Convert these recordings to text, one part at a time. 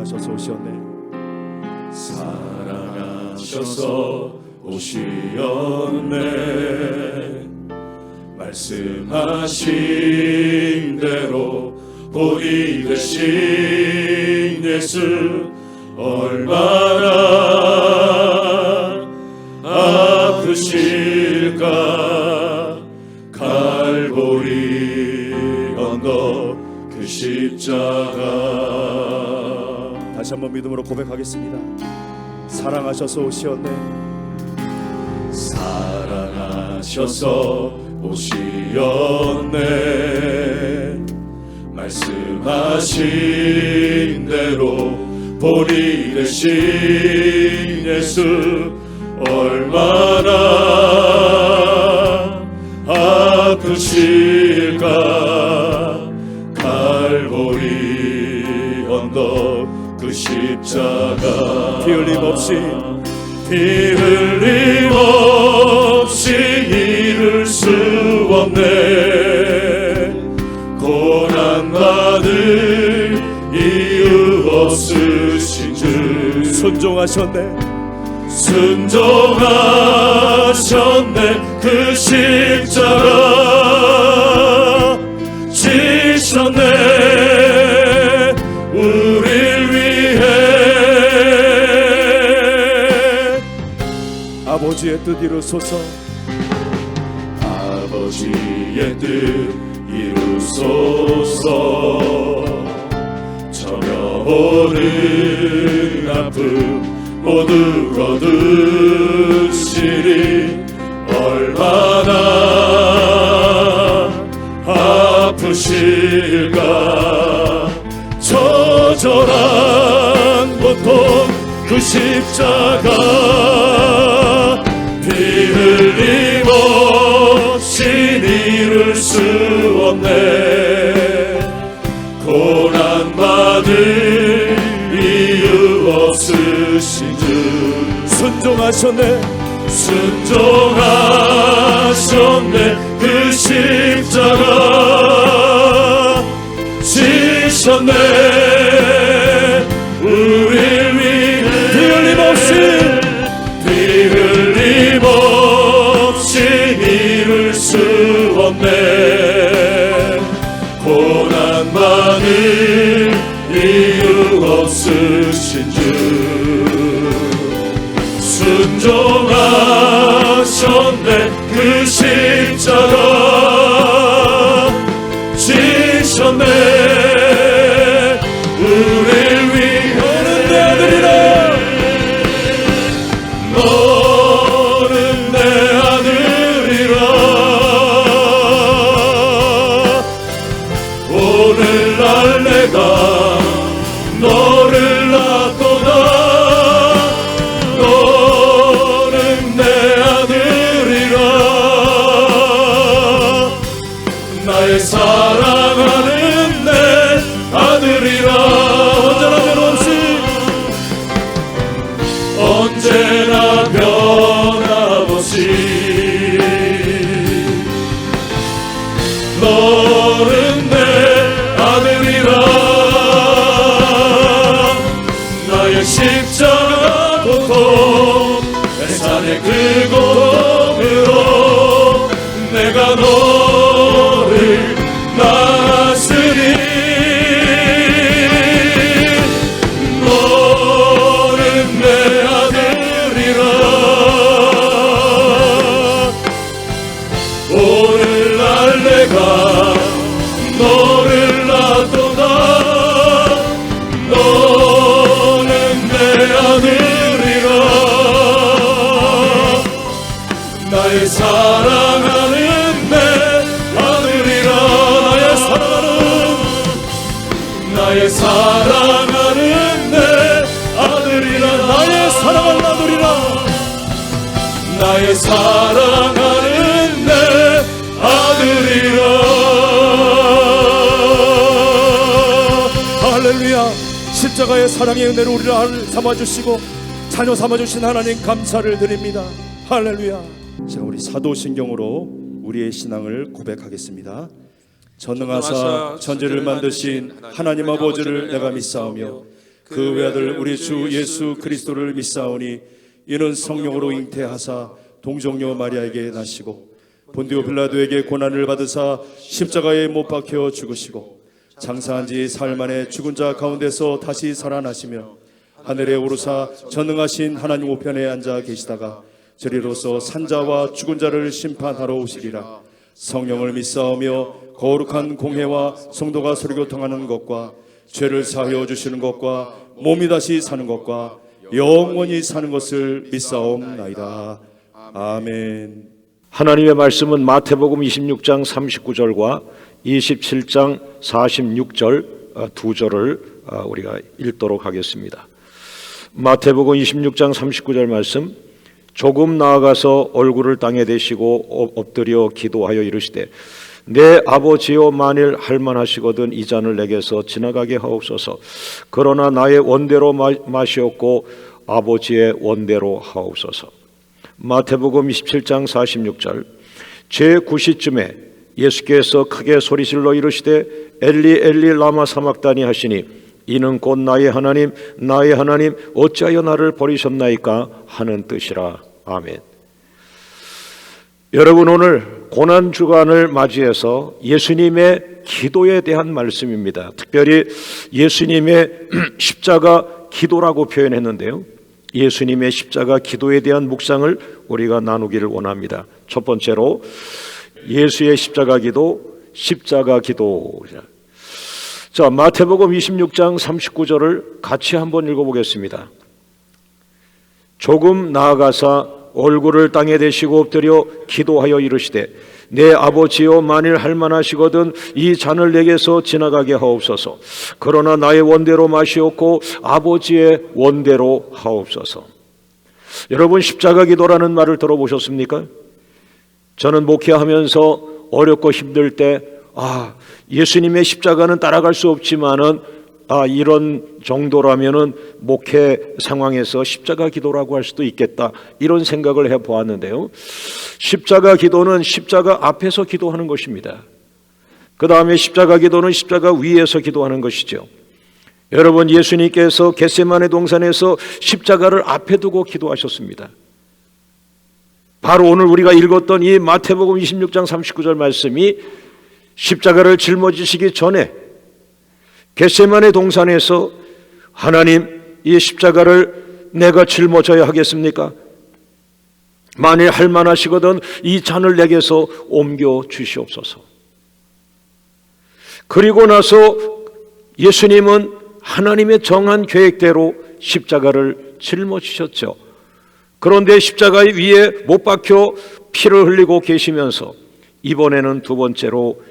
사랑하셔서 오셨네. 사랑하셔서 오시었네. 말씀하신 대로 본이 되신 예수 얼마나 아프실까. 갈보리 언덕 그 십자가. 다시 한번 믿음으로 고백하겠습니다. 사랑하셔서 오시었네. 사랑하셔서 오시었네. 말씀하신 대로 본이 되신 예수 얼마나 아프실까. 갈보리 언덕 그 십자가. 피 흘림 없이 이룰 수 없네. 고난받을 이유 없으신 주. 순종하셨네. 순종하셨네. 그 십자가 지셨네. 우릴 위해. 아버지의 뜻 이루소서. 아버지의 뜻 이루소서. 전혀오는 아픔 모두 거두시리. 얼마나 아프실까. 처절한 고통 그 십자가. 피 흘림 없이 이룰 수 없네. 고난받을 이유 없으신 주. 순종하셨네. 순종하셨네. 그 십자가 지셨네. 우릴 위해. 피 흘림 없이 피 흘림 없이 이룰 수 없네. 고난받을 이유 없으신 주. 순종하셨네. 그 십자가 지셨네. 우릴 위해. 너는 내 아들이라. 오늘날 내가 너를 낳도다. 너는 내 아들이라. 나의 사랑하는 내 아들이라. 언제나 변함없이 언제나 변함없이 너는 내 아들이라. 나의 십자가 고통 내 산의 그 고통으로 내가 너를 낳았으니. 너는 내 아들이라. 오늘날 내가 너를 낳도다. 너는 내 아들이라. 나의 사랑하는 내 아들이라. 나의 사랑하는 내 아들이라. 나의 사랑하는 아들이라. 나의 사랑하는 내 아들이라. 할렐루야. 십자가의 사랑의 은혜로 우리를 삼아주시고 자녀 삼아주신 하나님 감사를 드립니다. 할렐루야. 자, 우리 사도신경으로 우리의 신앙을 고백하겠습니다. 전능하사 천지를 만드신 하나님 아버지를 내가 믿사오며 그 외아들 우리 주 예수 그리스도를 믿사오니 이는 성령으로 잉태하사 동정녀 마리아에게 나시고 본디오 빌라도에게 고난을 받으사 십자가에 못 박혀 죽으시고 장사한 지 사흘 만에 죽은 자 가운데서 다시 살아나시며 하늘에 오르사 전능하신 하나님 우편에 앉아 계시다가 저리로서 산자와 죽은 자를 심판하러 오시리라. 성령을 믿사오며 거룩한 공회와 성도가 서로 교통하는 것과 죄를 사하여 주시는 것과 몸이 다시 사는 것과 영원히 사는 것을 믿사옵나이다. 아멘. 하나님의 말씀은 마태복음 26장 39절과 27장 46절 두 절을 우리가 읽도록 하겠습니다. 마태복음 26장 39절 말씀, 조금 나아가서 얼굴을 땅에 대시고 엎드려 기도하여 이르시되 내 아버지여 만일 할만하시거든 이 잔을 내게서 지나가게 하옵소서. 그러나 나의 원대로 마시옵고 아버지의 원대로 하옵소서. 마태복음 27장 46절, 제9시쯤에 예수께서 크게 소리질러 이르시되 엘리 엘리 라마 사막다니 하시니 이는 곧 나의 하나님 나의 하나님 어찌하여 나를 버리셨나이까 하는 뜻이라. 아멘. 여러분, 오늘 고난주간을 맞이해서 예수님의 기도에 대한 말씀입니다. 특별히 예수님의 십자가 기도라고 표현했는데요, 예수님의 십자가 기도에 대한 묵상을 우리가 나누기를 원합니다. 첫 번째로 예수의 십자가 기도, 십자가 기도. 자, 마태복음 26장 39절을 같이 한번 읽어보겠습니다. 조금 나아가사 얼굴을 땅에 대시고 엎드려 기도하여 이르시되 내 아버지여 만일 할만하시거든 이 잔을 내게서 지나가게 하옵소서. 그러나 나의 원대로 마시옵고 아버지의 원대로 하옵소서. 여러분, 십자가 기도라는 말을 들어보셨습니까? 저는 목회하면서 어렵고 힘들 때 예수님의 십자가는 따라갈 수 없지만은 이런 정도라면은 목회 상황에서 십자가 기도라고 할 수도 있겠다, 이런 생각을 해보았는데요, 십자가 기도는 십자가 앞에서 기도하는 것입니다. 그 다음에 십자가 기도는 십자가 위에서 기도하는 것이죠. 여러분, 예수님께서 겟세마네 동산에서 십자가를 앞에 두고 기도하셨습니다. 바로 오늘 우리가 읽었던 이 마태복음 26장 39절 말씀이 십자가를 짊어지시기 전에 겟세마네 동산에서 하나님, 이 십자가를 내가 짊어져야 하겠습니까? 만일 할만하시거든 이 잔을 내게서 옮겨 주시옵소서. 그리고 나서 예수님은 하나님의 정한 계획대로 십자가를 짊어지셨죠. 그런데 십자가 위에 못 박혀 피를 흘리고 계시면서 이번에는 두 번째로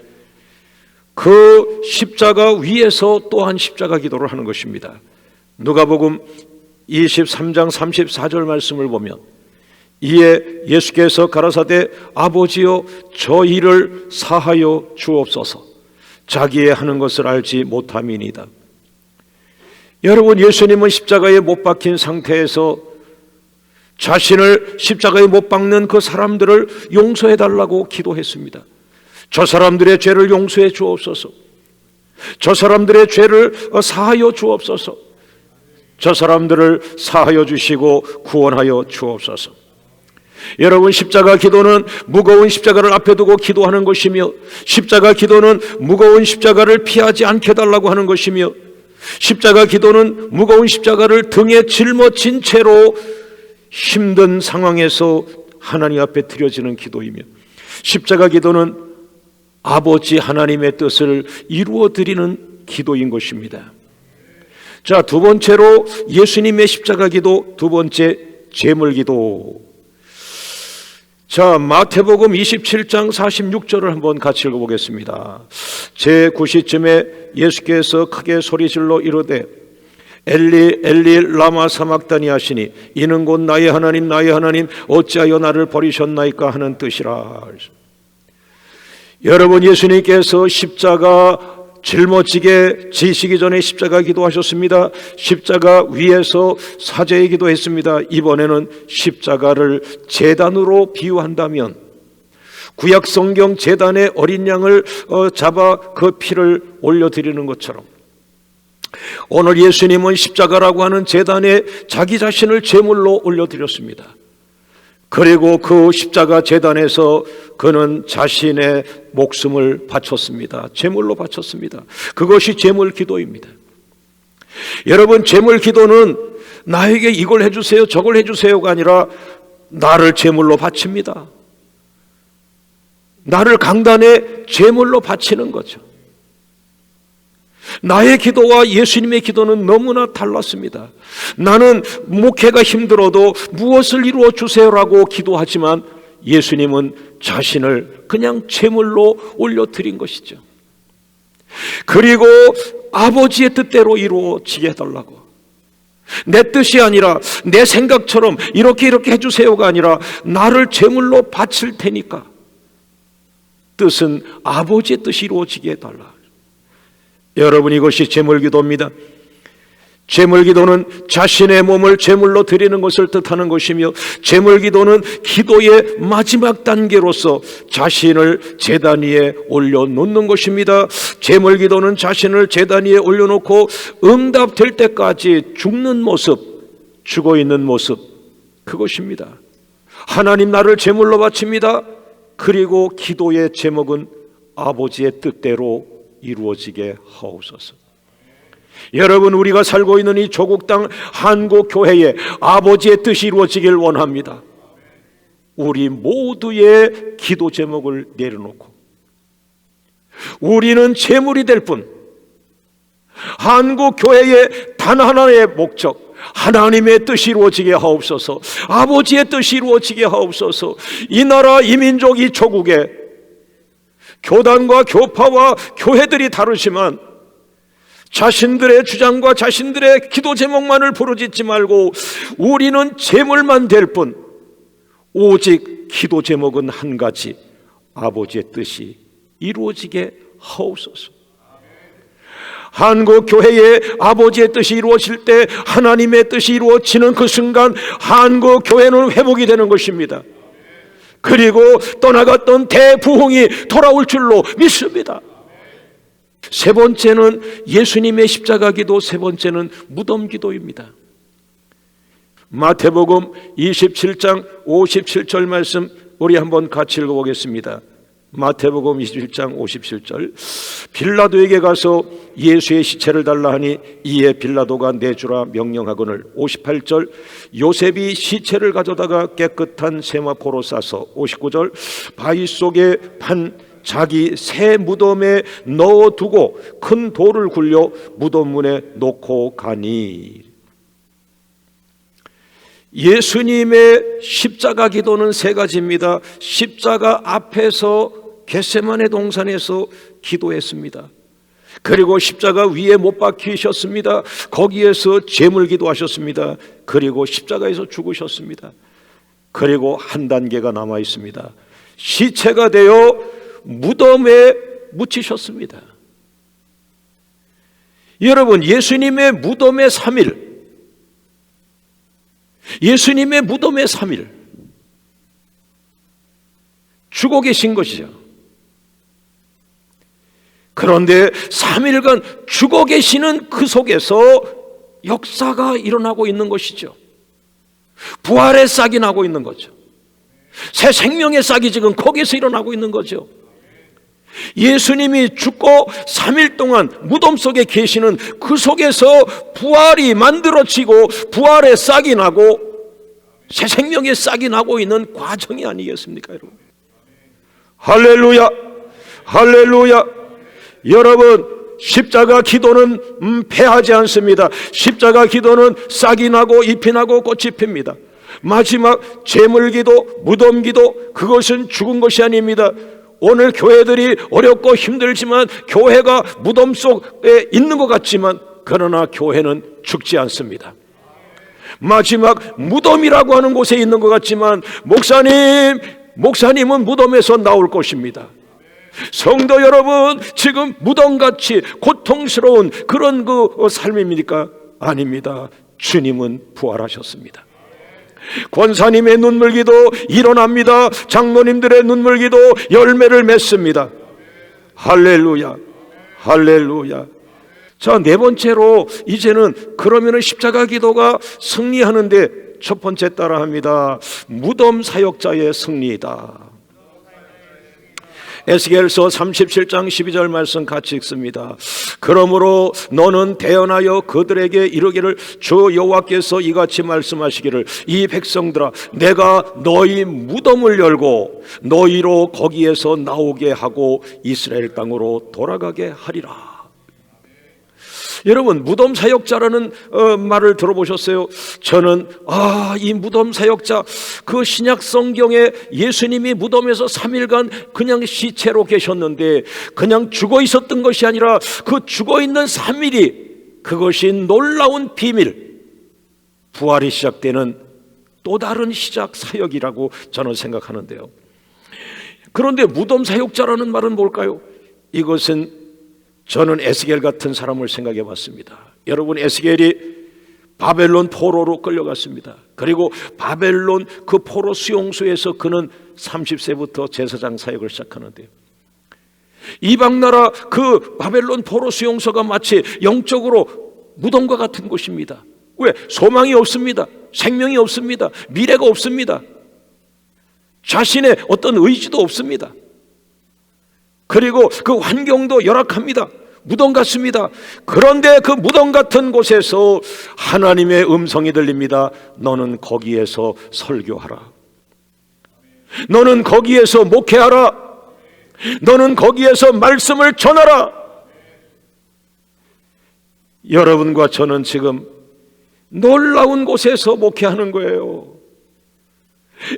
그 십자가 위에서 또한 십자가 기도를 하는 것입니다. 누가복음 23장 34절 말씀을 보면 이에 예수께서 가라사대 아버지여 저 일을 사하여 주옵소서. 자기의 하는 것을 알지 못함이니이다. 여러분, 예수님은 십자가에 못 박힌 상태에서 자신을 십자가에 못 박는 그 사람들을 용서해 달라고 기도했습니다. 저 사람들의 죄를 용서해 주옵소서. 저 사람들의 죄를 사하여 주옵소서. 저 사람들을 사하여 주시고 구원하여 주옵소서. 여러분, 십자가 기도는 무거운 십자가를 앞에 두고 기도하는 것이며, 십자가 기도는 무거운 십자가를 피하지 않게 달라고 하는 것이며, 십자가 기도는 무거운 십자가를 등에 짊어진 채로 힘든 상황에서 하나님 앞에 드려지는 기도이며, 십자가 기도는 아버지 하나님의 뜻을 이루어 드리는 기도인 것입니다. 자, 두 번째로 예수님의 십자가 기도, 두 번째 제물 기도. 자, 마태복음 27장 46절을 한번 같이 읽어보겠습니다. 제9시쯤에 예수께서 크게 소리질러 이르되 엘리 엘리 라마 사막다니 하시니 이는 곧 나의 하나님 나의 하나님 어찌하여 나를 버리셨나이까 하는 뜻이라. 여러분, 예수님께서 십자가 짊어지게 지시기 전에 십자가 기도하셨습니다. 십자가 위에서 사제의 기도했습니다. 이번에는 십자가를 제단으로 비유한다면 구약 성경 제단에 어린 양을 잡아 그 피를 올려드리는 것처럼 오늘 예수님은 십자가라고 하는 제단에 자기 자신을 제물로 올려드렸습니다. 그리고 그 십자가 제단에서 그는 자신의 목숨을 바쳤습니다. 제물로 바쳤습니다. 그것이 제물 기도입니다. 여러분, 제물 기도는 나에게 이걸 해주세요 저걸 해주세요가 아니라 나를 제물로 바칩니다. 나를 강단에 제물로 바치는 거죠. 나의 기도와 예수님의 기도는 너무나 달랐습니다. 나는 목회가 힘들어도 무엇을 이루어 주세요라고 기도하지만 예수님은 자신을 그냥 제물로 올려드린 것이죠. 그리고 아버지의 뜻대로 이루어지게 해달라고, 내 뜻이 아니라 내 생각처럼 이렇게 해주세요가 아니라 나를 제물로 바칠 테니까 뜻은 아버지의 뜻이 이루어지게 해달라. 여러분, 이것이 제물기도입니다. 제물기도는 자신의 몸을 제물로 드리는 것을 뜻하는 것이며, 제물기도는 기도의 마지막 단계로서 자신을 제단 위에 올려놓는 것입니다. 제물기도는 자신을 제단 위에 올려놓고 응답될 때까지 죽는 모습, 죽어있는 모습, 그것입니다. 하나님, 나를 제물로 바칩니다. 그리고 기도의 제목은 아버지의 뜻대로 이루어지게 하옵소서. 여러분, 우리가 살고 있는 이 조국 땅 한국교회에 아버지의 뜻이 이루어지길 원합니다. 우리 모두의 기도 제목을 내려놓고 우리는 제물이 될 뿐, 한국교회의 단 하나의 목적, 하나님의 뜻이 이루어지게 하옵소서, 아버지의 뜻이 이루어지게 하옵소서. 이 나라, 이 민족, 이 조국에 교단과 교파와 교회들이 다르지만 자신들의 주장과 자신들의 기도 제목만을 부르짖지 말고 우리는 제물만 될 뿐, 오직 기도 제목은 한 가지, 아버지의 뜻이 이루어지게 하옵소서. 한국 교회의 아버지의 뜻이 이루어질 때, 하나님의 뜻이 이루어지는 그 순간 한국 교회는 회복이 되는 것입니다. 그리고 떠나갔던 대부흥이 돌아올 줄로 믿습니다. 세 번째는 예수님의 십자가 기도, 세 번째는 무덤 기도입니다. 마태복음 27장 57절 말씀 우리 한번 같이 읽어보겠습니다. 마태복음 27장 57절. 빌라도에게 가서 예수의 시체를 달라 하니 이에 빌라도가 내주라 명령하거늘. 58절. 요셉이 시체를 가져다가 깨끗한 세마포로 싸서. 59절. 바위 속에 판 자기 새 무덤에 넣어두고 큰 돌을 굴려 무덤 문에 놓고 가니. 예수님의 십자가 기도는 세 가지입니다. 십자가 앞에서 겟세마네 동산에서 기도했습니다. 그리고 십자가 위에 못 박히셨습니다. 거기에서 제물 기도하셨습니다. 그리고 십자가에서 죽으셨습니다. 그리고 한 단계가 남아 있습니다. 시체가 되어 무덤에 묻히셨습니다. 여러분, 예수님의 무덤의 3일, 예수님의 무덤의 3일 죽어 계신 것이죠. 그런데 3일간 죽어 계시는 그 속에서 역사가 일어나고 있는 것이죠. 부활의 싹이 나고 있는 거죠. 새 생명의 싹이 지금 거기서 일어나고 있는 거죠. 예수님이 죽고 3일 동안 무덤 속에 계시는 그 속에서 부활이 만들어지고 부활의 싹이 나고 새 생명의 싹이 나고 있는 과정이 아니겠습니까, 여러분? 할렐루야, 할렐루야. 여러분, 십자가 기도는 패하지 않습니다. 십자가 기도는 싹이 나고 잎이 나고 꽃이 핍니다. 마지막 제물기도, 무덤기도, 그것은 죽은 것이 아닙니다. 오늘 교회들이 어렵고 힘들지만, 교회가 무덤 속에 있는 것 같지만, 그러나 교회는 죽지 않습니다. 마지막 무덤이라고 하는 곳에 있는 것 같지만, 목사님은 무덤에서 나올 것입니다. 성도 여러분, 지금 무덤같이 고통스러운 그런 그 삶입니까? 아닙니다. 주님은 부활하셨습니다. 권사님의 눈물기도 일어납니다. 장로님들의 눈물기도 열매를 맺습니다. 할렐루야, 할렐루야. 자, 네 번째로 이제는 그러면은 십자가 기도가 승리하는데 첫 번째 따라합니다. 무덤 사역자의 승리이다. 에스겔서 37장 12절 말씀 같이 읽습니다. 그러므로 너는 대언하여 그들에게 이르기를 주 여호와께서 이같이 말씀하시기를 이 백성들아 내가 너희 무덤을 열고 너희로 거기에서 나오게 하고 이스라엘 땅으로 돌아가게 하리라. 여러분, 무덤 사역자라는 말을 들어보셨어요? 저는 이 무덤 사역자, 그 신약 성경에 예수님이 무덤에서 3일간 그냥 시체로 계셨는데 그냥 죽어 있었던 것이 아니라 그 죽어 있는 3일이 그것이 놀라운 비밀, 부활이 시작되는 또 다른 시작 사역이라고 저는 생각하는데요. 그런데 무덤 사역자라는 말은 뭘까요? 이것은 저는 에스겔 같은 사람을 생각해 봤습니다. 여러분, 에스겔이 바벨론 포로로 끌려갔습니다. 그리고 바벨론 그 포로 수용소에서 그는 30세부터 제사장 사역을 시작하는데요. 이방 나라 그 바벨론 포로 수용소가 마치 영적으로 무덤과 같은 곳입니다. 왜? 소망이 없습니다. 생명이 없습니다. 미래가 없습니다. 자신의 어떤 의지도 없습니다. 그리고 그 환경도 열악합니다. 무덤 같습니다. 그런데 그 무덤 같은 곳에서 하나님의 음성이 들립니다. 너는 거기에서 설교하라. 너는 거기에서 목회하라. 너는 거기에서 말씀을 전하라. 여러분과 저는 지금 놀라운 곳에서 목회하는 거예요.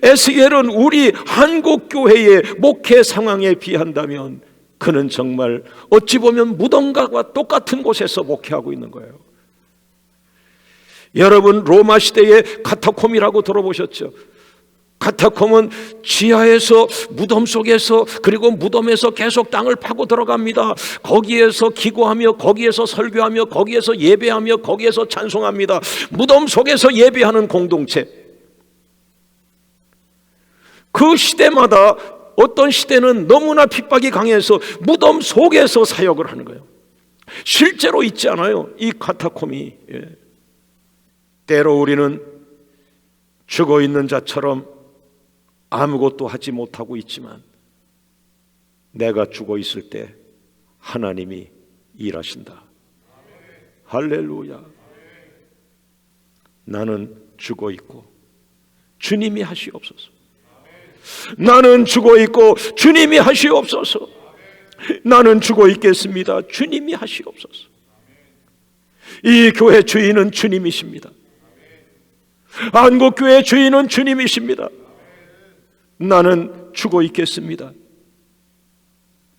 에스겔은 우리 한국교회의 목회 상황에 비한다면 그는 정말 어찌 보면 무덤과 똑같은 곳에서 목회하고 있는 거예요. 여러분, 로마 시대의 카타콤이라고 들어보셨죠? 카타콤은 지하에서 무덤 속에서 그리고 무덤에서 계속 땅을 파고 들어갑니다. 거기에서 기도하며 거기에서 설교하며 거기에서 예배하며 거기에서 찬송합니다. 무덤 속에서 예배하는 공동체. 그 시대마다 어떤 시대는 너무나 핍박이 강해서 무덤 속에서 사역을 하는 거예요. 실제로 있지 않아요, 이 카타콤이. 때로 우리는 죽어 있는 자처럼 아무것도 하지 못하고 있지만 내가 죽어 있을 때 하나님이 일하신다. 할렐루야. 나는 죽어 있고 주님이 하시옵소서. 나는 죽어 있고 주님이 하시옵소서. 나는 죽어 있겠습니다. 주님이 하시옵소서. 이 교회 주인은 주님이십니다. 한국교회 주인은 주님이십니다. 나는 죽어 있겠습니다.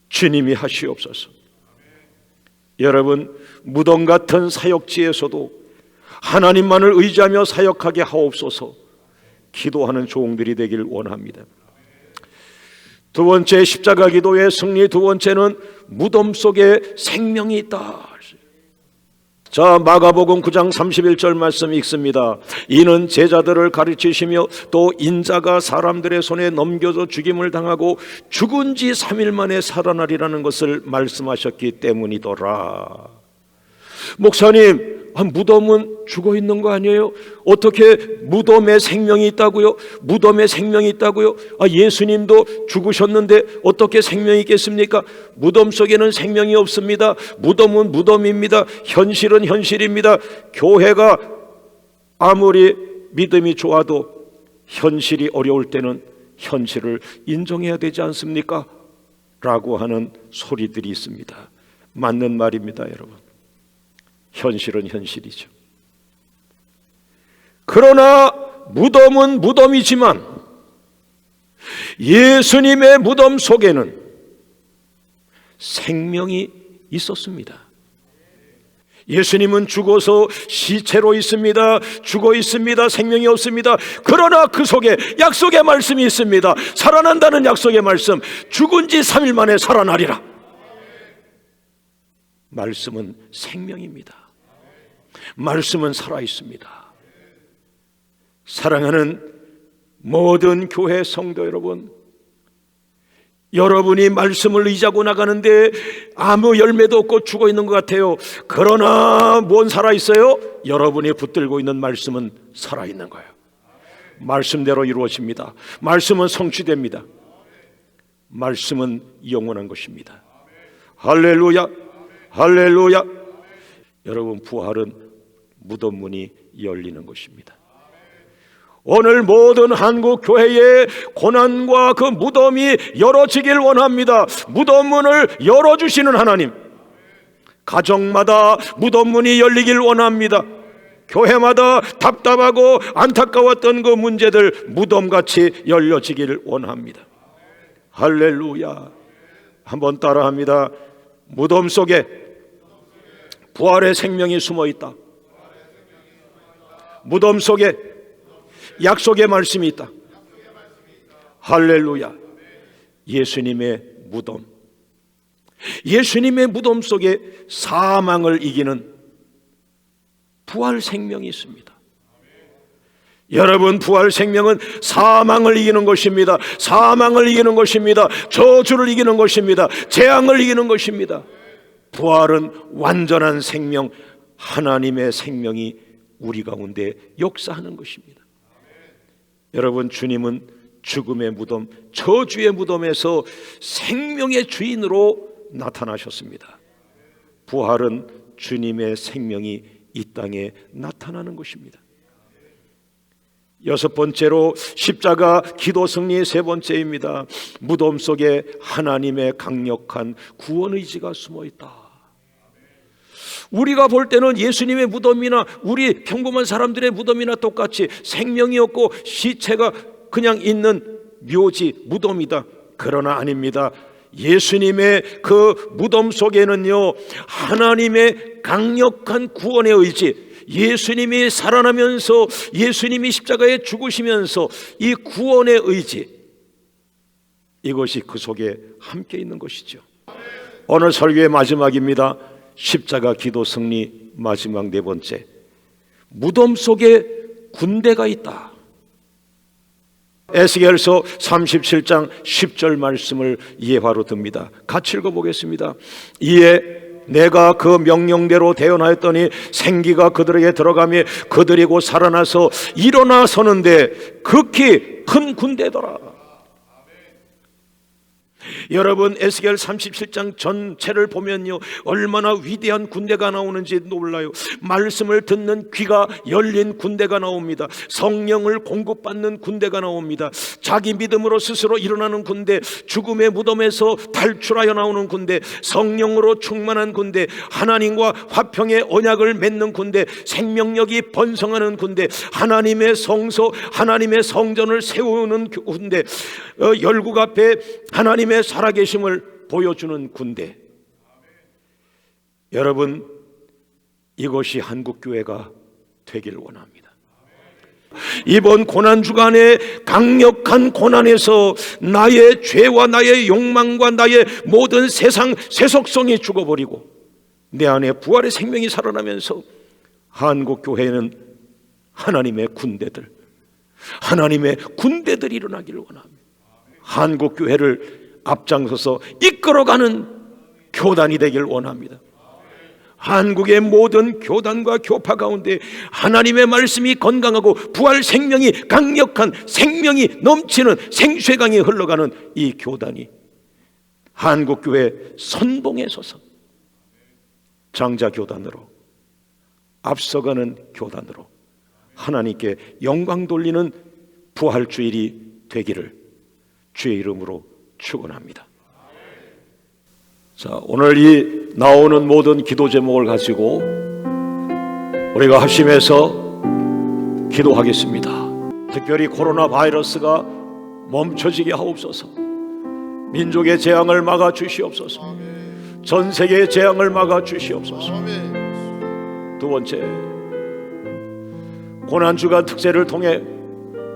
주님이 하시옵소서. 여러분, 무덤 같은 사역지에서도 하나님만을 의지하며 사역하게 하옵소서 기도하는 종들이 되길 원합니다. 두 번째, 십자가 기도의 승리 두 번째는 무덤 속에 생명이 있다. 자, 마가복음 9장 31절 말씀 읽습니다. 이는 제자들을 가르치시며 또 인자가 사람들의 손에 넘겨져 죽임을 당하고 죽은 지 3일 만에 살아나리라는 것을 말씀하셨기 때문이더라. 목사님, 무덤은 죽어 있는 거 아니에요? 어떻게 무덤에 생명이 있다고요? 무덤에 생명이 있다고요? 예수님도 죽으셨는데 어떻게 생명이 있겠습니까? 무덤 속에는 생명이 없습니다. 무덤은 무덤입니다. 현실은 현실입니다. 교회가 아무리 믿음이 좋아도 현실이 어려울 때는 현실을 인정해야 되지 않습니까? 라고 하는 소리들이 있습니다. 맞는 말입니다, 여러분. 현실은 현실이죠. 그러나 무덤은 무덤이지만 예수님의 무덤 속에는 생명이 있었습니다. 예수님은 죽어서 시체로 있습니다. 죽어 있습니다. 생명이 없습니다. 그러나 그 속에 약속의 말씀이 있습니다. 살아난다는 약속의 말씀. 죽은 지 3일 만에 살아나리라. 말씀은 생명입니다. 말씀은 살아있습니다. 사랑하는 모든 교회 성도 여러분, 여러분이 말씀을 의지하고 나가는데 아무 열매도 없고 죽어 있는 것 같아요. 그러나 뭔 살아있어요? 여러분이 붙들고 있는 말씀은 살아있는 거예요. 말씀대로 이루어집니다. 말씀은 성취됩니다. 말씀은 영원한 것입니다. 할렐루야, 할렐루야. 여러분, 부활은 무덤 문이 열리는 것입니다. 오늘 모든 한국 교회의 고난과 그 무덤이 열어지길 원합니다. 무덤 문을 열어주시는 하나님, 가정마다 무덤 문이 열리길 원합니다. 교회마다 답답하고 안타까웠던 그 문제들 무덤같이 열려지기를 원합니다. 할렐루야. 한번 따라합니다. 무덤 속에 부활의 생명이 숨어 있다. 무덤 속에 약속의 말씀이 있다. 할렐루야. 예수님의 무덤, 예수님의 무덤 속에 사망을 이기는 부활 생명이 있습니다. 여러분, 부활 생명은 사망을 이기는 것입니다. 사망을 이기는 것입니다. 저주를 이기는 것입니다. 재앙을 이기는 것입니다. 부활은 완전한 생명, 하나님의 생명이 우리 가운데 역사하는 것입니다. 여러분, 주님은 죽음의 무덤, 저주의 무덤에서 생명의 주인으로 나타나셨습니다. 부활은 주님의 생명이 이 땅에 나타나는 것입니다. 여섯 번째로 십자가 기도 승리의 세 번째입니다. 무덤 속에 하나님의 강력한 구원 의지가 숨어 있다. 우리가 볼 때는 예수님의 무덤이나 우리 평범한 사람들의 무덤이나 똑같이 생명이 없고 시체가 그냥 있는 묘지, 무덤이다. 그러나 아닙니다. 예수님의 그 무덤 속에는요, 하나님의 강력한 구원의 의지, 예수님이 살아나면서, 예수님이 십자가에 죽으시면서 이 구원의 의지, 이것이 그 속에 함께 있는 것이죠. 오늘 설교의 마지막입니다. 십자가 기도 승리 마지막 네 번째, 무덤 속에 군대가 있다. 에스겔서 37장 10절 말씀을 예화로 듭니다. 같이 읽어보겠습니다. 이에 내가 그 명령대로 대언하였더니 생기가 그들에게 들어가며 그들이 곧 살아나서 일어나 서는데 극히 큰 군대더라. 여러분, 에스겔 37장 전체를 보면요, 얼마나 위대한 군대가 나오는지 놀라요. 말씀을 듣는 귀가 열린 군대가 나옵니다. 성령을 공급받는 군대가 나옵니다. 자기 믿음으로 스스로 일어나는 군대, 죽음의 무덤에서 탈출하여 나오는 군대, 성령으로 충만한 군대, 하나님과 화평의 언약을 맺는 군대, 생명력이 번성하는 군대, 하나님의 성소, 하나님의 성전을 세우는 군대, 열국 앞에 하나님의 살아계심을 보여주는 군대. 여러분, 이것이 한국교회가 되기를 원합니다. 이번 고난주간에 강력한 고난에서 나의 죄와 나의 욕망과 나의 모든 세상 세속성이 죽어버리고 내 안에 부활의 생명이 살아나면서 한국교회는 하나님의 군대들, 하나님의 군대들이 일어나기를 원합니다. 한국교회를 앞장서서 이끌어가는 교단이 되길 원합니다. 한국의 모든 교단과 교파 가운데 하나님의 말씀이 건강하고 부활 생명이 강력한, 생명이 넘치는 생수의 강이 흘러가는 이 교단이 한국교회 선봉에 서서 장자교단으로, 앞서가는 교단으로 하나님께 영광 돌리는 부활주일이 되기를 주의 이름으로 축원합니다. 자, 오늘 이 나오는 모든 기도 제목을 가지고 우리가 합심해서 기도하겠습니다. 특별히 코로나 바이러스가 멈춰지게 하옵소서. 민족의 재앙을 막아 주시옵소서. 전 세계의 재앙을 막아 주시옵소서. 두 번째, 고난주간 특세를 통해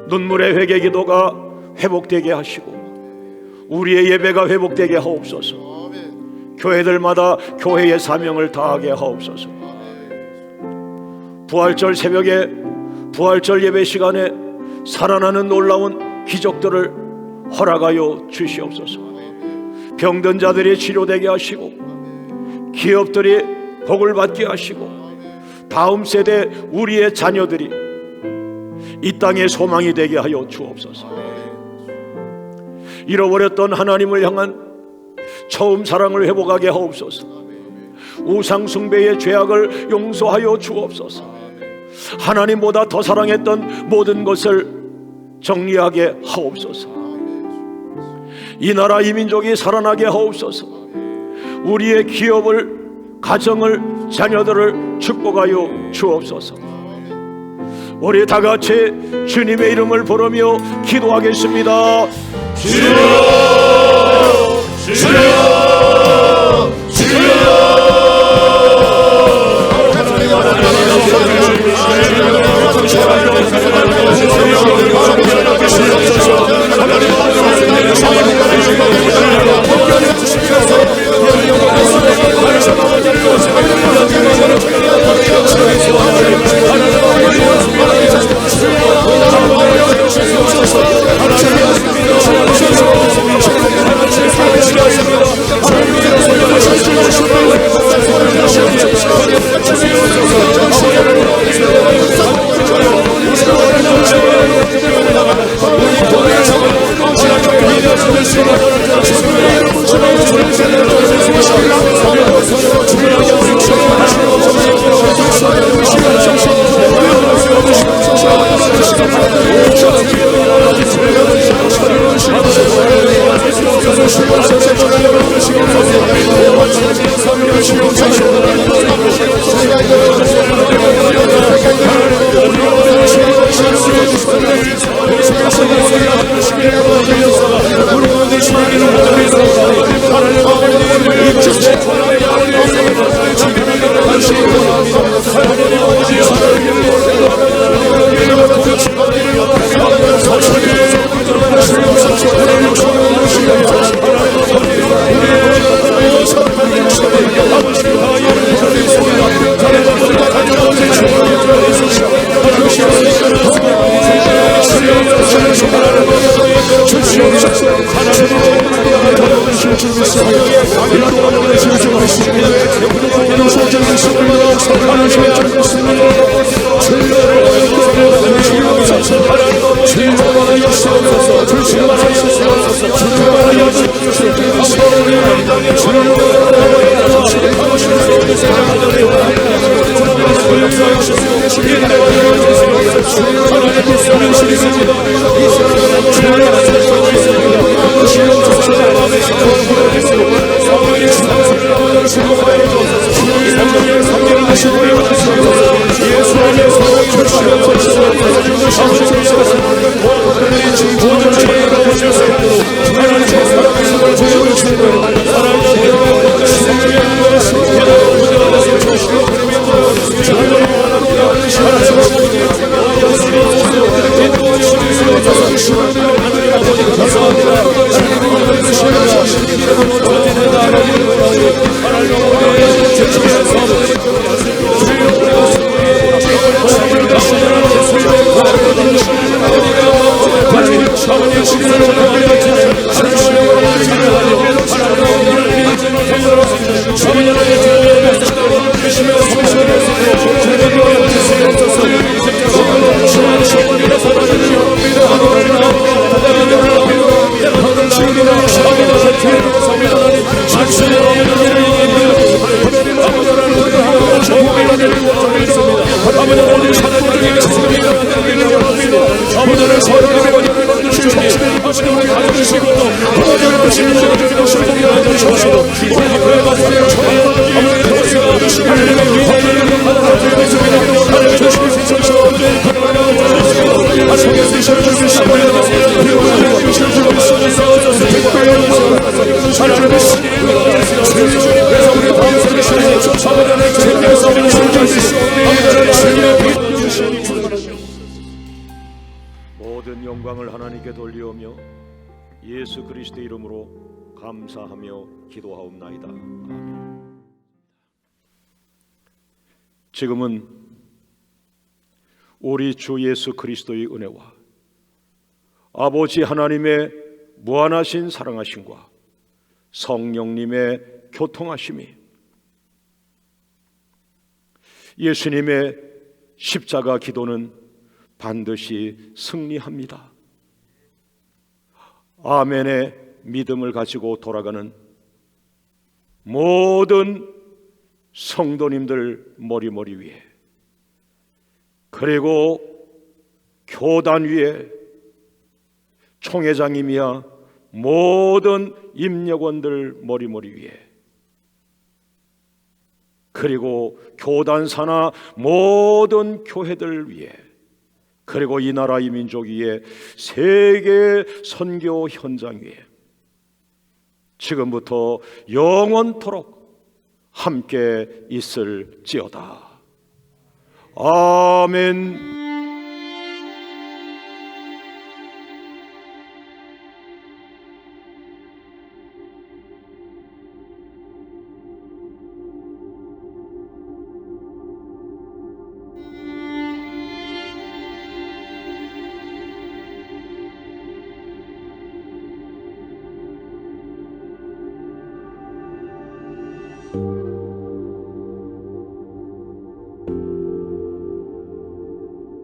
눈물의 회개 기도가 회복되게 하시고 우리의 예배가 회복되게 하옵소서. 교회들마다 교회의 사명을 다하게 하옵소서. 부활절 새벽에, 부활절 예배 시간에 살아나는 놀라운 기적들을 허락하여 주시옵소서. 병든 자들이 치료되게 하시고 기업들이 복을 받게 하시고 다음 세대 우리의 자녀들이 이 땅의 소망이 되게 하여 주옵소서. 잃어버렸던 하나님을 향한 처음 사랑을 회복하게 하옵소서. 우상 숭배의 죄악을 용서하여 주옵소서. 하나님보다 더 사랑했던 모든 것을 정리하게 하옵소서. 이 나라 이 민족이 살아나게 하옵소서. 우리의 기업을, 가정을, 자녀들을 축복하여 주옵소서. 우리 다 같이 주님의 이름을 부르며 기도하겠습니다. 주여, 주여, 주여. 모든 영광을 하나님께 돌리오며 예수 그리스도의 이름으로 감사하며 기도하옵나이다. 아멘. 지금은 우리 주 예수 그리스도의 은혜와 아버지 하나님의 무한하신 사랑하심과 성령님의 교통하심이, 예수님의 십자가 기도는 반드시 승리합니다. 아멘의 믿음을 가지고 돌아가는 모든 성도님들 머리 위에, 그리고 교단 위에 총회장님이야 모든 임력원들 머리 위에, 그리고 교단 산하 모든 교회들 위에, 그리고 이 나라 이 민족 위에, 세계 선교 현장 위에 지금부터 영원토록 함께 있을지어다. 아멘.